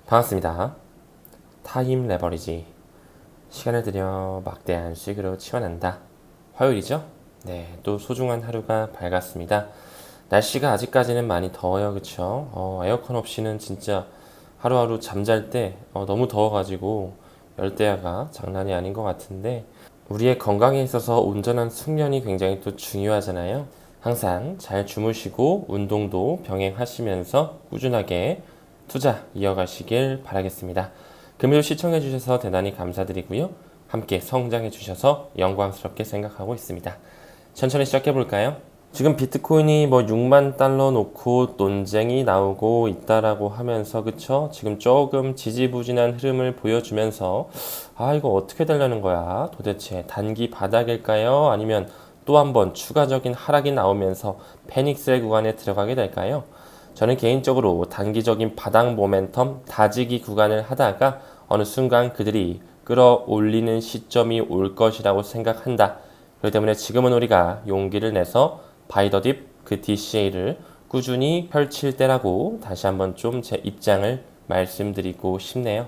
반갑습니다. 타임 레버리지. 시간을 들여 막대한 수익으로 치환한다. 화요일이죠? 네, 또 소중한 하루가 밝았습니다. 날씨가 아직까지는 많이 더워요, 그쵸? 에어컨 없이는 진짜 하루하루 잠잘 때 너무 더워가지고 열대야가 장난이 아닌 것 같은데 우리의 건강에 있어서 온전한 숙면이 굉장히 또 중요하잖아요. 항상 잘 주무시고 운동도 병행하시면서 꾸준하게 투자 이어가시길 바라겠습니다. 금요 시청해 주셔서 대단히 감사드리고요. 함께 성장해 주셔서 영광스럽게 생각하고 있습니다. 천천히 시작해 볼까요? 지금 비트코인이 뭐 6만 달러 놓고 논쟁이 나오고 있다라고 하면서 그쵸? 지금 조금 지지부진한 흐름을 보여주면서 이거 어떻게 되려는 거야? 도대체 단기 바닥일까요? 아니면 또 한번 추가적인 하락이 나오면서 패닉셀 구간에 들어가게 될까요? 저는 개인적으로 단기적인 바닥 모멘텀 다지기 구간을 하다가 어느 순간 그들이 끌어올리는 시점이 올 것이라고 생각한다. 그렇기 때문에 지금은 우리가 용기를 내서 바이더딥 그 DCA를 꾸준히 펼칠 때라고 다시 한번 좀 제 입장을 말씀드리고 싶네요.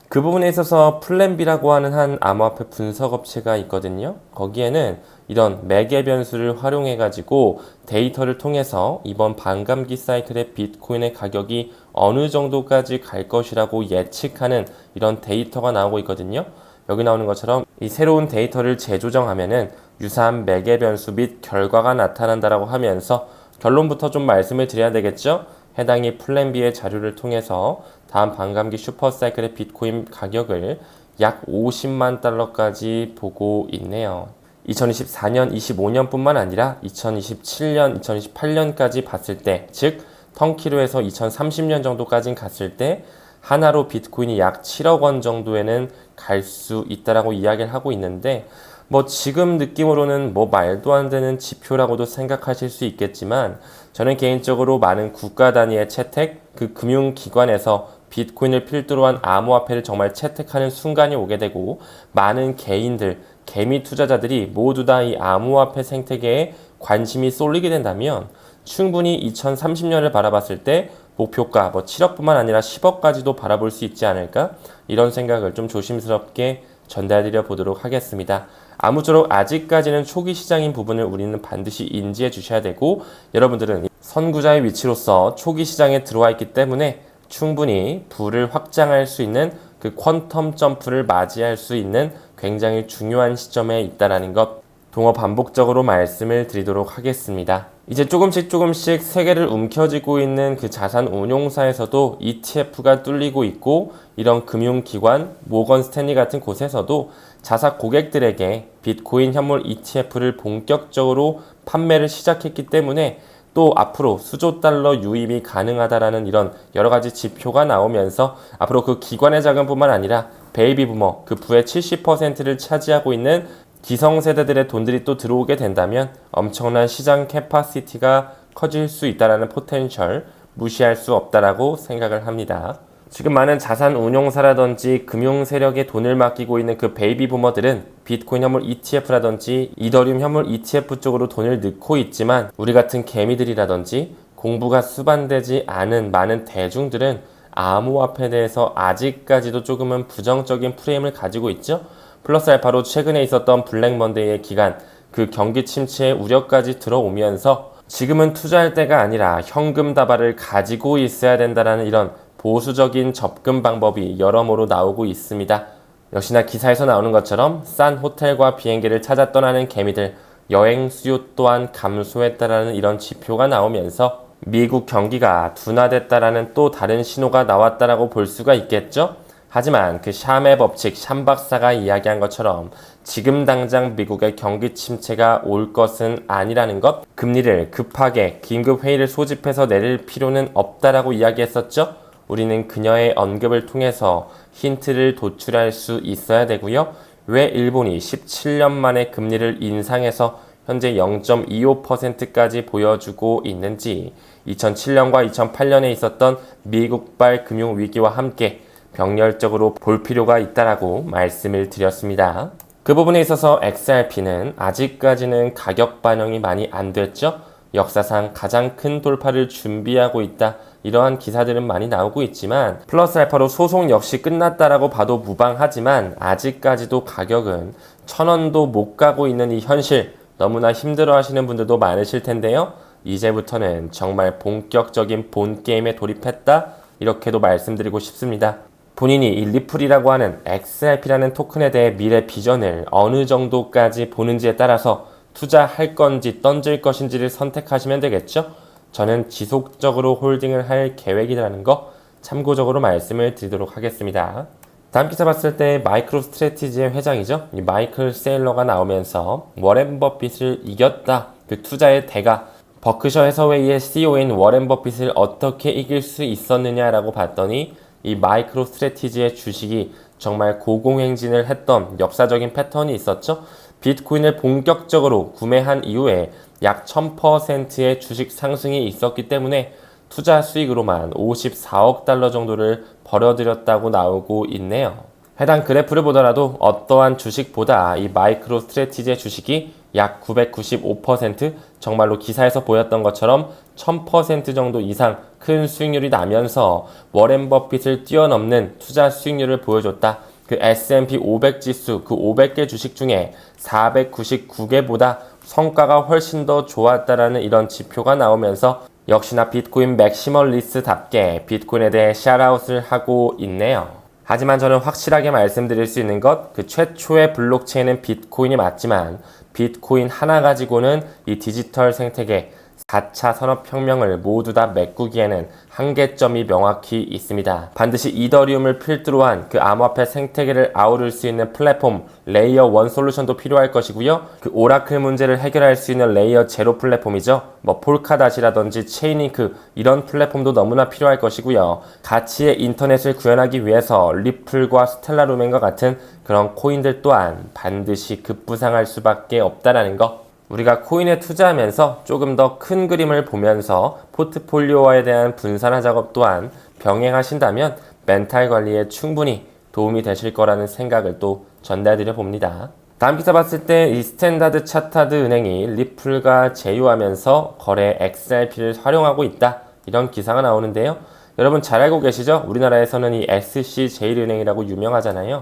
그 부분에 있어서 플랜B라고 하는 한 암호화폐 분석 업체가 있거든요. 거기에는 이런 매개 변수를 활용해 가지고 데이터를 통해서 이번 반감기 사이클의 비트코인의 가격이 어느 정도까지 갈 것이라고 예측하는 이런 데이터가 나오고 있거든요. 여기 나오는 것처럼 이 새로운 데이터를 재조정하면은 유사한 매개 변수 및 결과가 나타난다라고 하면서 결론부터 좀 말씀을 드려야 되겠죠? 해당이 플랜B의 자료를 통해서 다음 반감기 슈퍼사이클의 비트코인 가격을 약 50만 달러까지 보고 있네요. 2024년, 25년뿐만 아니라 2027년, 2028년까지 봤을 때, 즉 턴키로에서 2030년 정도까지 갔을 때 하나로 비트코인이 약 7억 원 정도에는 갈 수 있다라고 이야기를 하고 있는데 뭐 지금 느낌으로는 뭐 말도 안 되는 지표라고도 생각하실 수 있겠지만 저는 개인적으로 많은 국가 단위의 채택, 그 금융기관에서 비트코인을 필두로 한 암호화폐를 정말 채택하는 순간이 오게 되고 많은 개인들, 개미 투자자들이 모두 다 이 암호화폐 생태계에 관심이 쏠리게 된다면 충분히 2030년을 바라봤을 때 목표가 뭐 7억뿐만 아니라 10억까지도 바라볼 수 있지 않을까? 이런 생각을 좀 조심스럽게 전달드려 보도록 하겠습니다. 아무쪼록 아직까지는 초기 시장인 부분을 우리는 반드시 인지해 주셔야 되고 여러분들은 선구자의 위치로서 초기 시장에 들어와 있기 때문에 충분히 부를 확장할 수 있는 그 퀀텀 점프를 맞이할 수 있는 굉장히 중요한 시점에 있다는 것 동어 반복적으로 말씀을 드리도록 하겠습니다. 이제 조금씩 세계를 움켜쥐고 있는 그 자산 운용사에서도 ETF가 뚫리고 있고 이런 금융기관, 모건 스탠리 같은 곳에서도 자사 고객들에게 비트코인 현물 ETF를 본격적으로 판매를 시작했기 때문에 또 앞으로 수조 달러 유입이 가능하다라는 이런 여러 가지 지표가 나오면서 앞으로 그 기관의 자금뿐만 아니라 베이비 부머 그 부의 70%를 차지하고 있는 기성세대들의 돈들이 또 들어오게 된다면 엄청난 시장 캐파시티가 커질 수 있다는 포텐셜 무시할 수 없다라고 생각을 합니다. 지금 많은 자산 운용사라든지 금융 세력에 돈을 맡기고 있는 그 베이비 부머들은 비트코인 현물 ETF라든지 이더리움 현물 ETF 쪽으로 돈을 넣고 있지만 우리 같은 개미들이라든지 공부가 수반되지 않은 많은 대중들은 암호화폐에 대해서 아직까지도 조금은 부정적인 프레임을 가지고 있죠. 플러스 알파로 최근에 있었던 블랙 먼데이의 기간 그 경기 침체의 우려까지 들어오면서 지금은 투자할 때가 아니라 현금 다발을 가지고 있어야 된다는 이런 보수적인 접근 방법이 여러모로 나오고 있습니다. 역시나 기사에서 나오는 것처럼 싼 호텔과 비행기를 찾아 떠나는 개미들 여행 수요 또한 감소했다라는 이런 지표가 나오면서 미국 경기가 둔화됐다라는 또 다른 신호가 나왔다라고 볼 수가 있겠죠? 하지만 그 샴의 법칙 샴 박사가 이야기한 것처럼 지금 당장 미국의 경기 침체가 올 것은 아니라는 것, 금리를 급하게 긴급 회의를 소집해서 내릴 필요는 없다라고 이야기했었죠. 우리는 그녀의 언급을 통해서 힌트를 도출할 수 있어야 되고요. 왜 일본이 17년 만에 금리를 인상해서 현재 0.25%까지 보여주고 있는지 2007년과 2008년에 있었던 미국발 금융위기와 함께 병렬적으로 볼 필요가 있다라고 말씀을 드렸습니다. 그 부분에 있어서 XRP는 아직까지는 가격 반영이 많이 안 됐죠. 역사상 가장 큰 돌파를 준비하고 있다. 이러한 기사들은 많이 나오고 있지만 플러스 알파로 소송 역시 끝났다라고 봐도 무방하지만 아직까지도 가격은 1,000원도 못 가고 있는 이 현실 너무나 힘들어 하시는 분들도 많으실 텐데요. 이제부터는 정말 본격적인 본 게임에 돌입했다 이렇게도 말씀드리고 싶습니다. 본인이 이 리플이라고 하는 XRP라는 토큰에 대해 미래 비전을 어느 정도까지 보는지에 따라서 투자할 건지 던질 것인지를 선택하시면 되겠죠. 저는 지속적으로 홀딩을 할 계획이라는 거 참고적으로 말씀을 드리도록 하겠습니다. 다음 기사 봤을 때 마이크로 스트래티지의 회장이죠. 이 마이클 세일러가 나오면서 워렌 버핏을 이겼다. 그 투자의 대가 버크셔 해서웨이의 CEO인 워렌 버핏을 어떻게 이길 수 있었느냐라고 봤더니 이 마이크로 스트래티지의 주식이 정말 고공행진을 했던 역사적인 패턴이 있었죠. 비트코인을 본격적으로 구매한 이후에 약 1000%의 주식 상승이 있었기 때문에 투자 수익으로만 54억 달러 정도를 벌어들였다고 나오고 있네요. 해당 그래프를 보더라도 어떠한 주식보다 이 마이크로 스트래티지의 주식이 약 995% 정말로 기사에서 보였던 것처럼 1000% 정도 이상 큰 수익률이 나면서 워렌 버핏을 뛰어넘는 투자 수익률을 보여줬다. 그 S&P 500 지수 그 500개 주식 중에 499개보다 성과가 훨씬 더 좋았다라는 이런 지표가 나오면서 역시나 비트코인 맥시멀리스트답게 비트코인에 대해 샤라웃을 하고 있네요. 하지만 저는 확실하게 말씀드릴 수 있는 것, 그 최초의 블록체인은 비트코인이 맞지만 비트코인 하나 가지고는 이 디지털 생태계 4차 산업혁명을 모두 다 메꾸기에는 한계점이 명확히 있습니다. 반드시 이더리움을 필두로 한 그 암호화폐 생태계를 아우를 수 있는 플랫폼 레이어 1 솔루션도 필요할 것이고요. 그 오라클 문제를 해결할 수 있는 레이어 0 플랫폼이죠. 뭐 폴카닷이라든지 체인링크 이런 플랫폼도 너무나 필요할 것이고요. 가치의 인터넷을 구현하기 위해서 리플과 스텔라루멘과 같은 그런 코인들 또한 반드시 급부상할 수밖에 없다라는 거. 우리가 코인에 투자하면서 조금 더 큰 그림을 보면서 포트폴리오에 대한 분산화 작업 또한 병행하신다면 멘탈 관리에 충분히 도움이 되실 거라는 생각을 또 전달드려 봅니다. 다음 기사 봤을 때 이 스탠다드 차타드 은행이 리플과 제휴하면서 거래 XRP를 활용하고 있다. 이런 기사가 나오는데요. 여러분 잘 알고 계시죠? 우리나라에서는 이 SC제일은행이라고 유명하잖아요.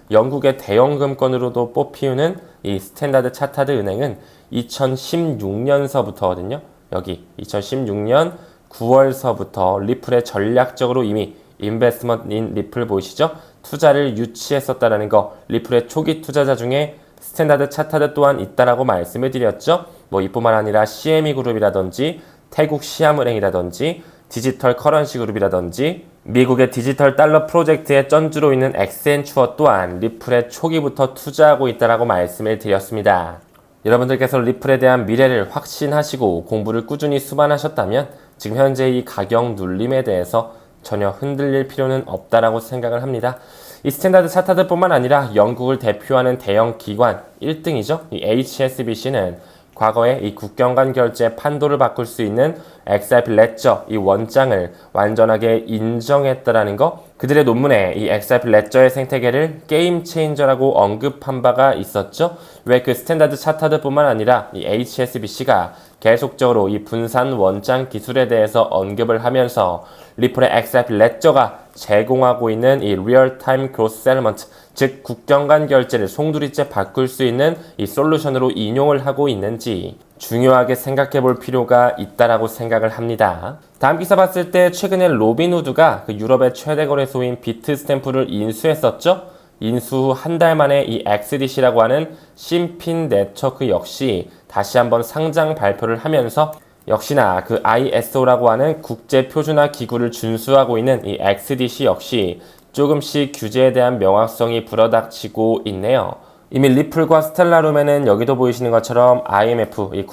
영국의 대형 금권으로도 뽑히우는 이 스탠다드 차타드 은행은 2016년서부터거든요. 여기 2016년 9월서부터 리플에 전략적으로 이미 인베스트먼트 인 리플 보이시죠? 투자를 유치했었다라는 거. 리플의 초기 투자자 중에 스탠다드 차타드 또한 있다라고 말씀을 드렸죠. 뭐 이뿐만 아니라 CME 그룹이라든지 태국 시암은행이라든지 디지털 커런시 그룹이라든지 미국의 디지털 달러 프로젝트의 쩐주로 있는 엑센추어 또한 리플의 초기부터 투자하고 있다라고 말씀을 드렸습니다. 여러분들께서 리플에 대한 미래를 확신하시고 공부를 꾸준히 수반하셨다면 지금 현재 이 가격 눌림에 대해서 전혀 흔들릴 필요는 없다라고 생각을 합니다. 이 스탠다드 차타드뿐만 아니라 영국을 대표하는 대형 기관 1등이죠. 이 HSBC는 과거에 이 국경 간 결제 판도를 바꿀 수 있는 XRP 레저 이 원장을 완전하게 인정했다라는 거. 그들의 논문에 이 XRP 레저의 생태계를 게임 체인저라고 언급한 바가 있었죠. 왜 그 스탠다드 차타드뿐만 아니라 이 HSBC가 계속적으로 이 분산 원장 기술에 대해서 언급을 하면서 리플의 XRP 레저가 제공하고 있는 이 리얼타임 크로스 셀러먼트, 즉 국경 간 결제를 송두리째 바꿀 수 있는 이 솔루션으로 인용을 하고 있는지 중요하게 생각해 볼 필요가 있다라고 생각을 합니다. 다음 기사 봤을 때 최근에 로빈후드가 그 유럽의 최대 거래소인 비트스탬프를 인수했었죠. 인수 후 한 달 만에 이 XDC라고 하는 신핀 네트워크 역시 다시 한번 상장 발표를 하면서 역시나 그 ISO라고 하는 국제 표준화 기구를 준수하고 있는 이 XDC 역시 조금씩 규제에 대한 명확성이 불어닥치고 있네요. 이미 리플과 스텔라룸에는 여기도 보이시는 것처럼 IMF, 이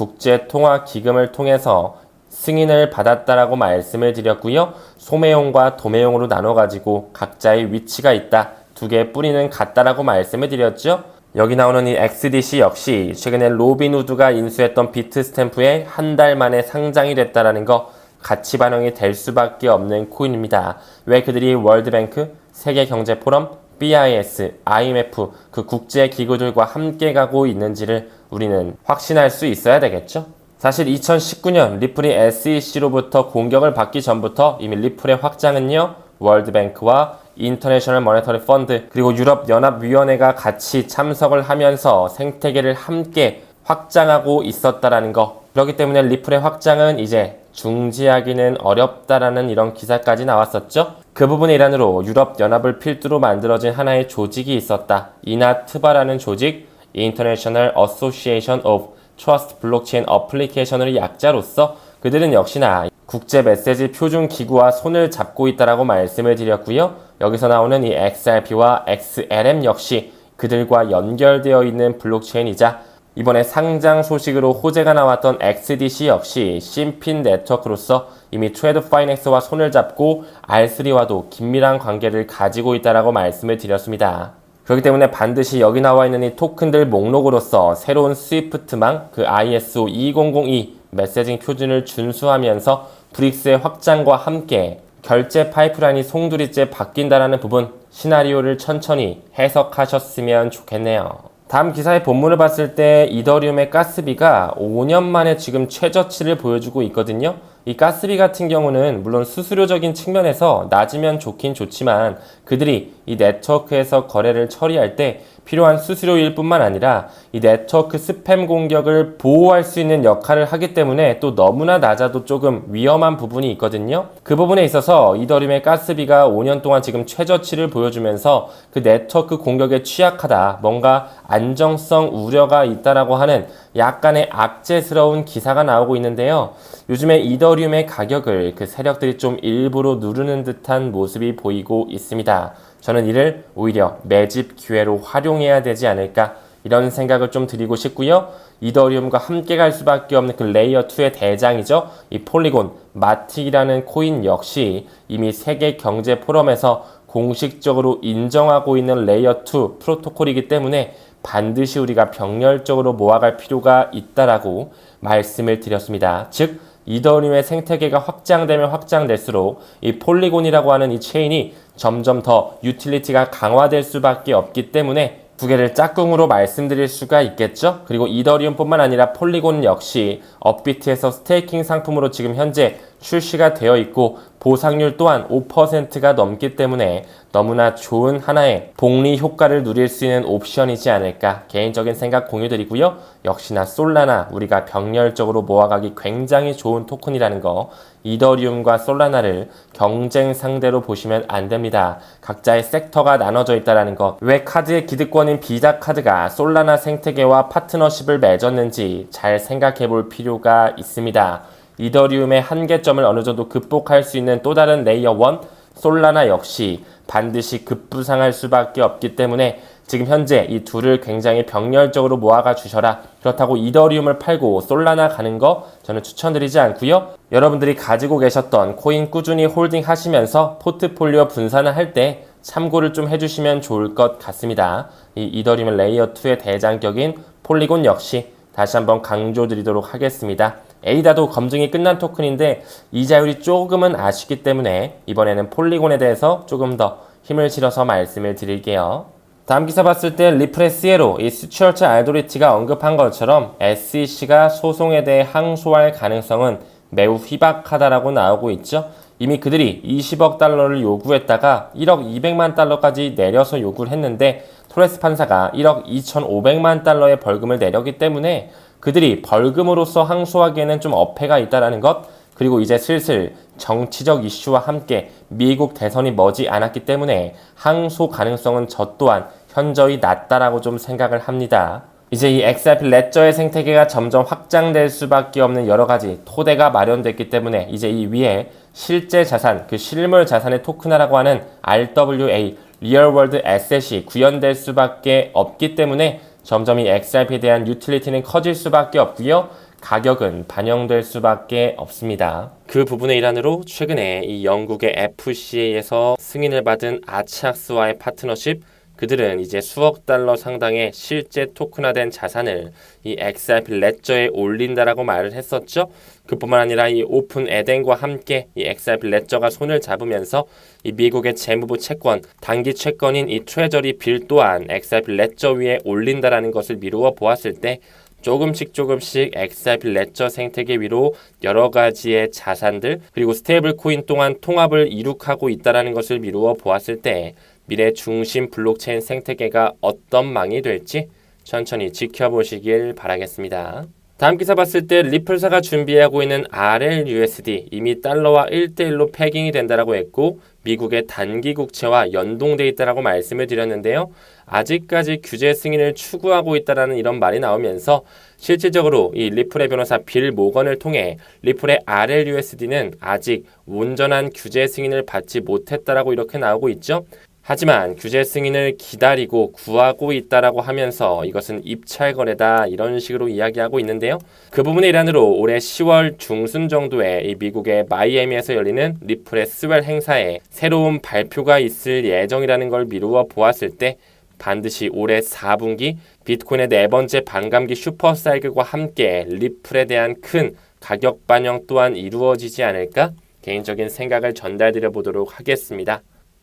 국제통화기금을 통해서 승인을 받았다라고 말씀을 드렸고요. 소매용과 도매용으로 나눠가지고 각자의 위치가 있다. 두 개의 뿌리는 같다라고 말씀을 드렸죠. 여기 나오는 이 XDC 역시 최근에 로빈후드가 인수했던 비트스탬프에 한 달 만에 상장이 됐다라는 거 가치 반영이 될 수밖에 없는 코인입니다. 왜 그들이 월드뱅크, 세계경제포럼, BIS, IMF 그 국제 기구들과 함께 가고 있는지를 우리는 확신할 수 있어야 되겠죠. 사실 2019년 리플이 SEC로부터 공격을 받기 전부터 이미 리플의 확장은요, 월드뱅크와 인터내셔널 모네터리 펀드 그리고 유럽연합위원회가 같이 참석을 하면서 생태계를 함께 확장하고 있었다라는 거. 그렇기 때문에 리플의 확장은 이제 중지하기는 어렵다라는 이런 기사까지 나왔었죠. 그 부분의 일환으로 유럽연합을 필두로 만들어진 하나의 조직이 있었다. 이나트바라는 조직, International Association of Trust Blockchain Application의 약자로서 그들은 역시나 국제 메시지 표준 기구와 손을 잡고 있다라고 말씀을 드렸고요. 여기서 나오는 이 XRP와 XLM 역시 그들과 연결되어 있는 블록체인이자 이번에 상장 소식으로 호재가 나왔던 XDC 역시 심핀 네트워크로서 이미 트레드 파이넥스와 손을 잡고 R3와도 긴밀한 관계를 가지고 있다라고 말씀을 드렸습니다. 그렇기 때문에 반드시 여기 나와 있는 이 토큰들 목록으로서 새로운 스위프트망 그 ISO 2002 메시징 표준을 준수하면서 브릭스의 확장과 함께 결제 파이프라인이 송두리째 바뀐다라는 부분 시나리오를 천천히 해석하셨으면 좋겠네요. 다음 기사의 본문을 봤을 때 이더리움의 가스비가 5년 만에 지금 최저치를 보여주고 있거든요. 이 가스비 같은 경우는 물론 수수료적인 측면에서 낮으면 좋긴 좋지만 그들이 이 네트워크에서 거래를 처리할 때 필요한 수수료일 뿐만 아니라 이 네트워크 스팸 공격을 보호할 수 있는 역할을 하기 때문에 또 너무나 낮아도 조금 위험한 부분이 있거든요. 그 부분에 있어서 이더리움의 가스비가 5년 동안 지금 최저치를 보여주면서 그 네트워크 공격에 취약하다, 뭔가 안정성 우려가 있다라고 하는 약간의 악재스러운 기사가 나오고 있는데요. 요즘에 이더리움의 가격을 그 세력들이 좀 일부러 누르는 듯한 모습이 보이고 있습니다. 저는 이를 오히려 매집 기회로 활용해야 되지 않을까 이런 생각을 좀 드리고 싶고요. 이더리움과 함께 갈 수밖에 없는 그 레이어 2의 대장이죠. 이 폴리곤 마틱이라는 코인 역시 이미 세계 경제 포럼에서 공식적으로 인정하고 있는 레이어 2 프로토콜이기 때문에 반드시 우리가 병렬적으로 모아갈 필요가 있다라고 말씀을 드렸습니다. 즉 이더리움의 생태계가 확장되면 확장될수록 이 폴리곤이라고 하는 이 체인이 점점 더 유틸리티가 강화될 수밖에 없기 때문에 두 개를 짝꿍으로 말씀드릴 수가 있겠죠. 그리고 이더리움뿐만 아니라 폴리곤 역시 업비트에서 스테이킹 상품으로 지금 현재 출시가 되어 있고 보상률 또한 5%가 넘기 때문에 너무나 좋은 하나의 복리 효과를 누릴 수 있는 옵션이지 않을까 개인적인 생각 공유드리고요. 역시나 솔라나 우리가 병렬적으로 모아가기 굉장히 좋은 토큰이라는 거 이더리움과 솔라나를 경쟁 상대로 보시면 안 됩니다. 각자의 섹터가 나눠져 있다는 거. 왜 카드의 기득권인 비자 카드가 솔라나 생태계와 파트너십을 맺었는지 잘 생각해 볼 필요가 있습니다. 이더리움의 한계점을 어느 정도 극복할 수 있는 또 다른 레이어 1 솔라나 역시 반드시 급부상할 수밖에 없기 때문에 지금 현재 이 둘을 굉장히 병렬적으로 모아가 주셔라. 그렇다고 이더리움을 팔고 솔라나 가는 거 저는 추천드리지 않고요. 여러분들이 가지고 계셨던 코인 꾸준히 홀딩 하시면서 포트폴리오 분산을 할 때 참고를 좀 해주시면 좋을 것 같습니다. 이 이더리움 레이어 2의 대장격인 폴리곤 역시 다시 한번 강조드리도록 하겠습니다. 에이다도 검증이 끝난 토큰인데 이자율이 조금은 아쉽기 때문에 이번에는 폴리곤에 대해서 조금 더 힘을 실어서 말씀을 드릴게요. 다음 기사 봤을 때 리플의 시에로 이 스튜어트 알도리티가 언급한 것처럼 SEC가 소송에 대해 항소할 가능성은 매우 희박하다라고 나오고 있죠. 이미 그들이 20억 달러를 요구했다가 1억 200만 달러까지 내려서 요구를 했는데 토레스 판사가 1억 2,500만 달러의 벌금을 내렸기 때문에 그들이 벌금으로서 항소하기에는 좀 어폐가 있다라는 것. 그리고 이제 슬슬 정치적 이슈와 함께 미국 대선이 머지 않았기 때문에 항소 가능성은 저 또한 현저히 낮다라고 좀 생각을 합니다. 이제 이 XRP 레저의 생태계가 점점 확장될 수밖에 없는 여러 가지 토대가 마련됐기 때문에 이제 이 위에 실제 자산, 그 실물 자산의 토큰화라고 하는 RWA, Real World Asset이 구현될 수밖에 없기 때문에 점점 이 XRP에 대한 유틸리티는 커질 수밖에 없고요. 가격은 반영될 수밖에 없습니다. 그 부분의 일환으로 최근에 이 영국의 FCA에서 승인을 받은 아치악스와의 파트너십, 그들은 이제 수억 달러 상당의 실제 토큰화된 자산을 이 XRP 레저에 올린다라고 말을 했었죠. 그뿐만 아니라 이 오픈 에덴과 함께 이 XRP 레저가 손을 잡으면서 이 미국의 재무부 채권, 단기 채권인 이 트레저리 빌 또한 XRP 레저 위에 올린다라는 것을 미루어 보았을 때 조금씩 XRP 레저 생태계 위로 여러 가지의 자산들 그리고 스테이블 코인 또한 통합을 이룩하고 있다는 것을 미루어 보았을 때 미래 중심 블록체인 생태계가 어떤 망이 될지 천천히 지켜보시길 바라겠습니다. 다음 기사 봤을 때 리플사가 준비하고 있는 RLUSD 이미 달러와 1대1로 패깅이 된다라고 했고 미국의 단기 국채와 연동돼 있다라고 말씀을 드렸는데요. 아직까지 규제 승인을 추구하고 있다라는 이런 말이 나오면서 실질적으로 이 리플의 변호사 빌 모건을 통해 리플의 RLUSD는 아직 온전한 규제 승인을 받지 못했다라고 이렇게 나오고 있죠. 하지만 규제 승인을 기다리고 구하고 있다라고 하면서 이것은 입찰 거래다 이런 식으로 이야기하고 있는데요. 그 부분의 일환으로 올해 10월 중순 정도에 이 미국의 마이애미에서 열리는 리플의 스웰 행사에 새로운 발표가 있을 예정이라는 걸 미루어 보았을 때 반드시 올해 4분기 비트코인의 네 번째 반감기 슈퍼사이클과 함께 리플에 대한 큰 가격 반영 또한 이루어지지 않을까 개인적인 생각을 전달드려 보도록 하겠습니다.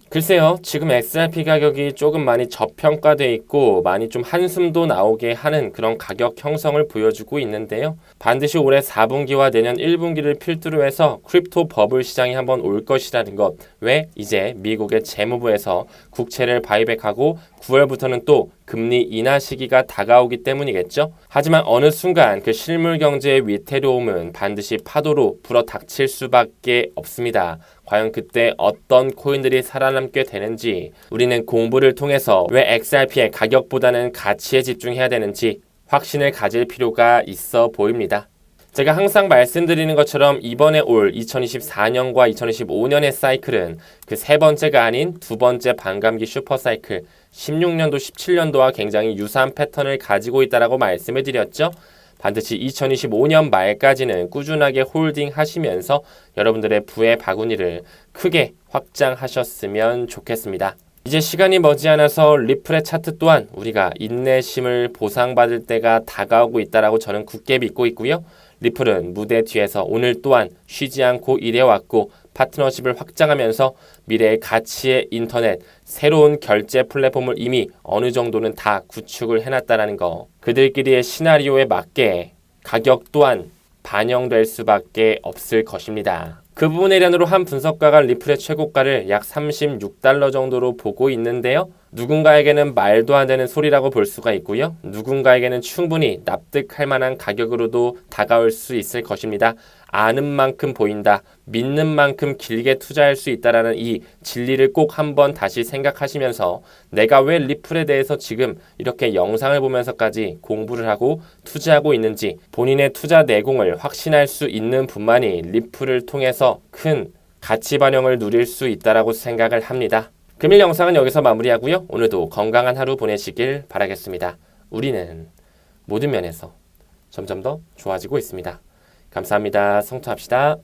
글쎄요, 지금 XRP 가격이 조금 많이 저평가돼 있고 많이 좀 한숨도 나오게 하는 그런 가격 형성을 보여주고 있는데요. 반드시 올해 4분기와 내년 1분기를 필두로 해서 크립토 버블 시장이 한번 올 것이라는 것. 왜? 이제 미국의 재무부에서 국채를 바이백하고 9월부터는 또 금리 인하 시기가 다가오기 때문이겠죠. 하지만 어느 순간 그 실물 경제의 위태로움은 반드시 파도로 불어닥칠 수밖에 없습니다. 과연 그때 어떤 코인들이 살아남게 되는지 우리는 공부를 통해서 왜 XRP의 가격보다는 가치에 집중해야 되는지 확신을 가질 필요가 있어 보입니다. 제가 항상 말씀드리는 것처럼 이번에 올 2024년과 2025년의 사이클은 그 세 번째가 아닌 두 번째 반감기 슈퍼사이클 16년도 17년도와 굉장히 유사한 패턴을 가지고 있다라고 말씀을 드렸죠. 반드시 2025년 말까지는 꾸준하게 홀딩 하시면서 여러분들의 부의 바구니를 크게 확장하셨으면 좋겠습니다. 이제 시간이 머지않아서 리플의 차트 또한 우리가 인내심을 보상받을 때가 다가오고 있다라고 저는 굳게 믿고 있고요. 리플은 무대 뒤에서 오늘 또한 쉬지 않고 일해왔고 파트너십을 확장하면서 미래의 가치의 인터넷, 새로운 결제 플랫폼을 이미 어느 정도는 다 구축을 해놨다는 거. 그들끼리의 시나리오에 맞게 가격 또한 반영될 수밖에 없을 것입니다. 그 부분에 대한으로 한 분석가가 리플의 최고가를 약 36달러 정도로 보고 있는데요. 누군가에게는 말도 안 되는 소리라고 볼 수가 있고요. 누군가에게는 충분히 납득할 만한 가격으로도 다가올 수 있을 것입니다. 아는 만큼 보인다. 믿는 만큼 길게 투자할 수 있다라는 이 진리를 꼭 한번 다시 생각하시면서 내가 왜 리플에 대해서 지금 이렇게 영상을 보면서까지 공부를 하고 투자하고 있는지 본인의 투자 내공을 확신할 수 있는 분만이 리플을 통해서 큰 가치 반영을 누릴 수 있다라고 생각을 합니다. 금일 영상은 여기서 마무리하고요. 오늘도 건강한 하루 보내시길 바라겠습니다. 우리는 모든 면에서 점점 더 좋아지고 있습니다. 감사합니다. 성투합시다.